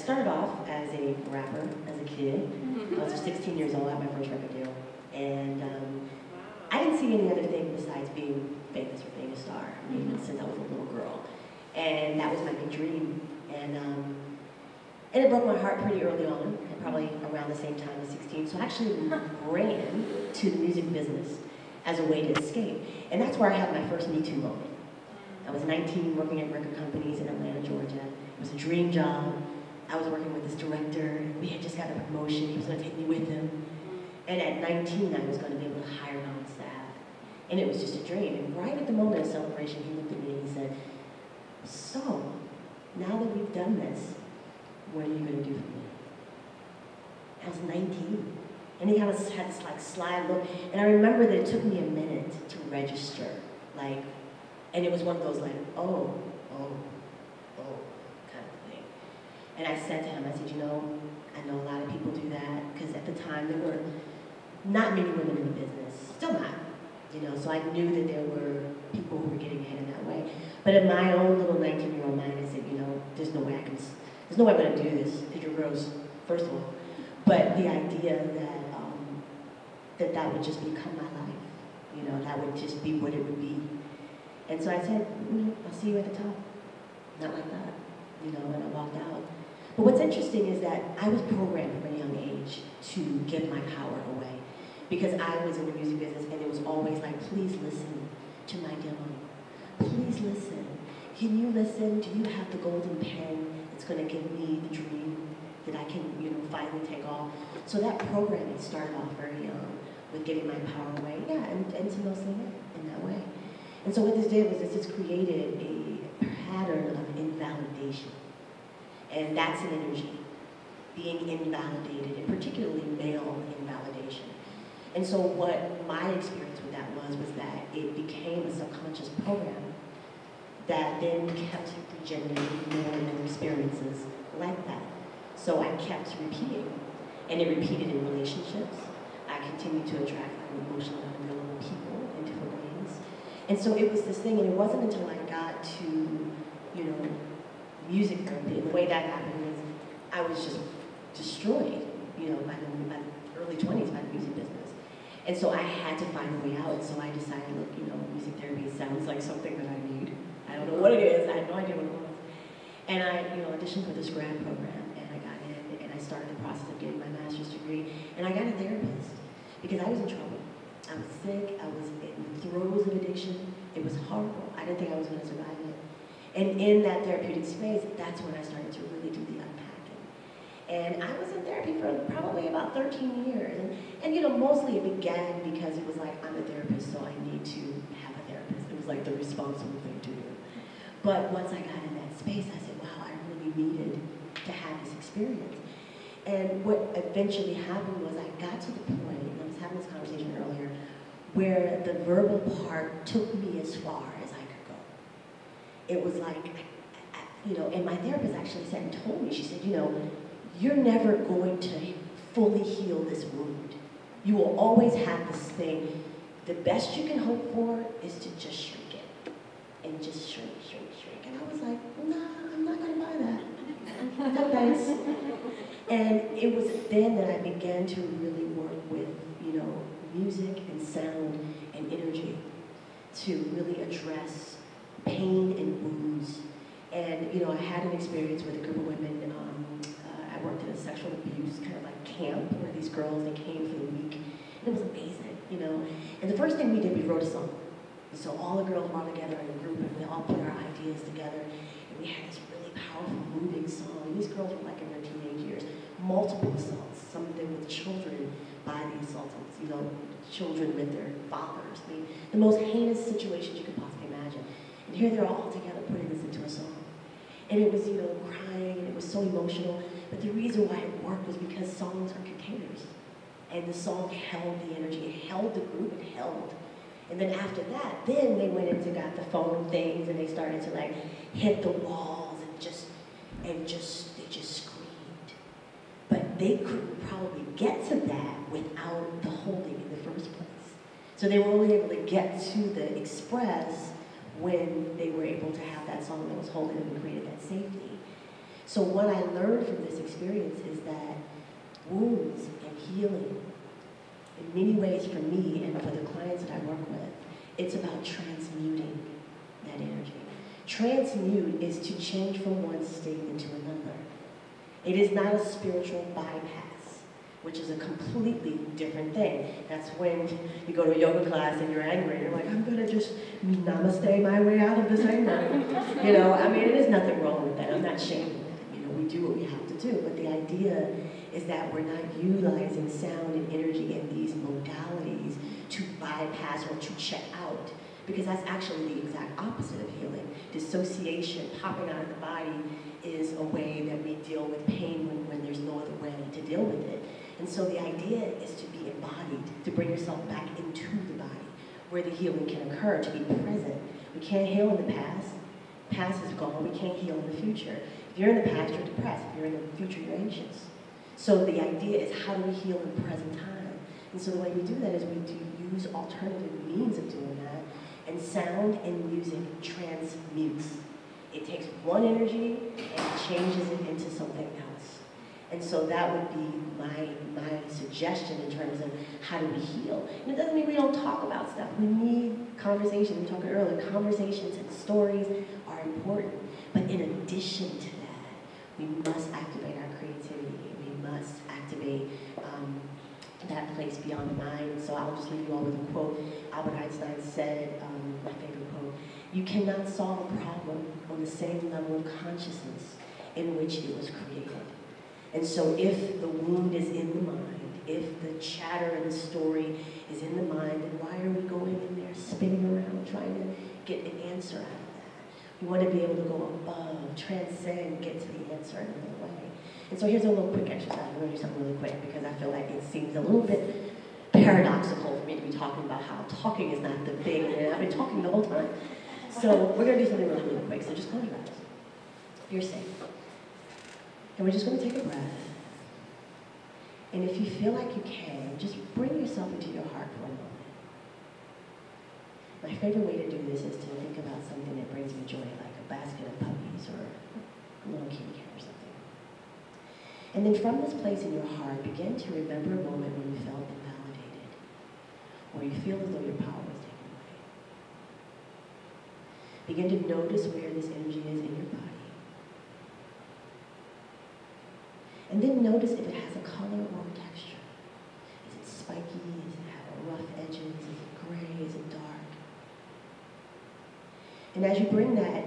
started off as a rapper as a kid. I was 16 years old, I had my first record deal. And I didn't see any other thing besides being famous or being a star, I mean, since I was a little girl. And that was my big dream. And it broke my heart pretty early on, and probably around the same time as 16. So I actually ran to the music business as a way to escape. And that's where I had my first Me Too moment. I was 19, working at record companies in Atlanta, Georgia. It was a dream job. I was working with this director. We had just got a promotion. He was going to take me with him. And at 19, I was going to be able to hire my own staff. And it was just a dream. And right at the moment of celebration, he looked at me and he said, so, now that we've done this, what are you going to do for me? I was 19. And he kind of had this like sly look. And I remember that it took me a minute to register. Like, and it was one of those like, oh, kind of thing. And I said to him, I said, you know, I know a lot of people do that, because at the time there were not many women in the business, still not, you know, so I knew that there were people who were getting ahead in that way. But in my own little 19-year-old mind, I said, you know, there's no way I'm gonna do this, because you're gross, first of all. But the idea that that would just become my life, you know, that would just be what it would be. And so I said, I'll see you at the top. Not like that, you know, and I walked out. But what's interesting is that I was programmed from a young age to give my power away, because I was in the music business and it was always like, please listen to my demo. Please listen. Can you listen? Do you have the golden pen that's going to give me the dream that I can, you know, finally take off? So that programming started off very young with giving my power away, yeah, and to mostly in that way. And so what this did was this created a pattern of invalidation. And that's an energy, being invalidated, and particularly male invalidation. And so what my experience with that was that it became a subconscious program that then kept generating more and more experiences like that. So I kept repeating, and it repeated in relationships. I continued to attract emotionally unavailable people in different ways. And so it was this thing, and it wasn't until I got to, you know, music therapy, and the way that happened was I was just destroyed, you know, by the early 20s by the music business. And so I had to find a way out, and so I decided, look, you know, music therapy sounds like something that I need. I don't know what it is, I had no idea what it was. And I, you know, auditioned for this grad program, and I got in, and I started the process of getting my master's degree, and I got a therapist, because I was in trouble. I was sick, I was in the throes of addiction. It was horrible. I didn't think I was going to survive it. And in that therapeutic space, that's when I started to really do the unpacking. And I was in therapy for probably about 13 years. And you know, mostly it began because it was like, I'm a therapist, so I need to have a therapist. It was like the responsible thing to do. But once I got in that space, I said, wow, I really needed to have this experience. And what eventually happened was I got to the point, and I was having this conversation earlier, where the verbal part took me as far as I could go. It was like, you know, and my therapist actually said and told me, she said, you know, you're never going to fully heal this wound. You will always have this thing. The best you can hope for is to just shrink it. And just shrink. And I was like, nah, I'm not going to buy that. No thanks. And it was then that I began to really work with, you know, music and sound and energy to really address pain and wounds. And, you know, I had an experience with a group of women. I worked in a sexual abuse kind of like camp where these girls, they came for the week. And it was amazing, you know. And the first thing we did, we wrote a song. And so all the girls were all together in a group, and we all put our ideas together. And we had this really powerful, moving song. And these girls were like in their teenage years. Multiple assaults, some of them with children by the assaultants, you know, children with their fathers. I mean, the most heinous situations you could possibly imagine. And here they're all together putting this into a song. And it was, you know, crying, and it was so emotional. But the reason why it worked was because songs are containers. And the song held the energy, it held the group, it held. And then after that, then they went into got the phone things, and they started to like hit the walls and they just screamed. But they couldn't probably get to that without the holding in the first place. So they were only able to get to the express when they were able to have that song that was holding them and created that safety. So what I learned from this experience is that wounds and healing, in many ways for me and for the clients that I work with, it's about transmuting that energy. Transmute is to change from one state into another. It is not a spiritual bypass, which is a completely different thing. That's when you go to a yoga class and you're angry, and you're like, I'm gonna just namaste my way out of this anger. You know, I mean, there's nothing wrong with that. I'm not shaming that. You know, we do what we have to do. But the idea is that we're not utilizing sound and energy in these modalities to bypass or to check out. Because that's actually the exact opposite of healing. Dissociation, popping out of the body, is a way that we deal with pain when there's no other way to deal with it. And so the idea is to be embodied, to bring yourself back into the body, where the healing can occur, to be present. We can't heal in the past. Past is gone. We can't heal in the future. If you're in the past, you're depressed. If you're in the future, you're anxious. So the idea is, how do we heal in present time? And so the way we do that is we do use alternative means of doing that. And sound and music transmutes. It takes one energy and changes it into something else. And so that would be my suggestion in terms of how do we heal. And it doesn't mean we don't talk about stuff. We need conversation. We were talking earlier, conversations and stories are important. But in addition to that, we must activate our creativity. We must activate that place beyond the mind. So I'll just leave you all with a quote. Albert Einstein said, my favorite quote, "You cannot solve a problem on the same level of consciousness in which it was created." And so if the wound is in the mind, if the chatter and the story is in the mind, then why are we going in there spinning around trying to get an answer out of that? We want to be able to go above, transcend, get to the answer in another way. And so here's a little quick exercise. I'm going to do something really quick because I feel like it seems a little bit paradoxical for me to be talking about how talking is not the thing, and I've been talking the whole time. So we're going to do something really, really quick. So just close your eyes. You're safe. And we're just going to take a breath. And if you feel like you can, just bring yourself into your heart for a moment. My favorite way to do this is to think about something that brings me joy, like a basket of puppies or a little kitty cat or something. And then from this place in your heart, begin to remember a moment when you felt invalidated, or you feel as though your power was taken away. Begin to notice where this energy is in your body. And then notice if it has a color or a texture. Is it spiky? Does it have rough edges? Is it gray? Is it dark? And as you bring that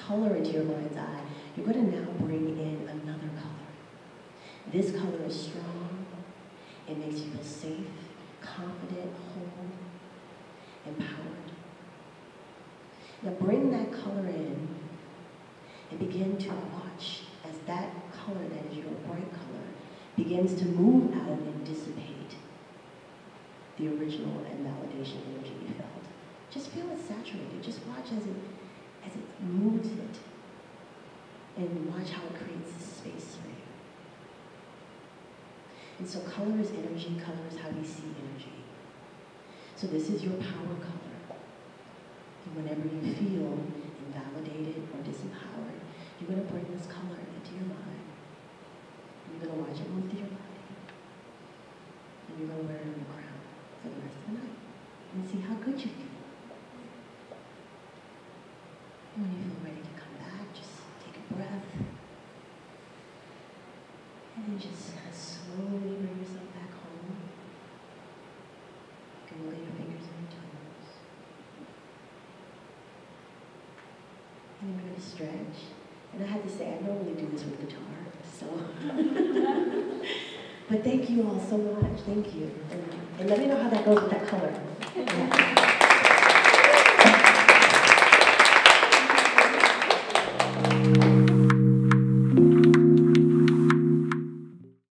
color into your mind's eye, you're going to now bring in another color. This color is strong. It makes you feel safe, confident, whole, empowered. Now bring that color in and begin to watch as that color, that is your bright color, begins to move out and dissipate the original invalidation energy you felt. Just feel it saturated. Just watch as it moves it, and watch how it creates space for you. And so color is energy, color is how we see energy. So this is your power color. And whenever you feel invalidated or disempowered, you're going to bring this color into your mind. And you're going to watch it move through your body. And you're going to wear it on your crown for the rest of the night. And see how good you feel. And when you feel ready to come back, just take a breath. And then just slowly bring yourself back home. You can lay your fingers on your toes. And then we're going to stretch. And I have to say, I normally do this with guitar, so. But thank you all so much. Thank you. And let me know how that goes with that color.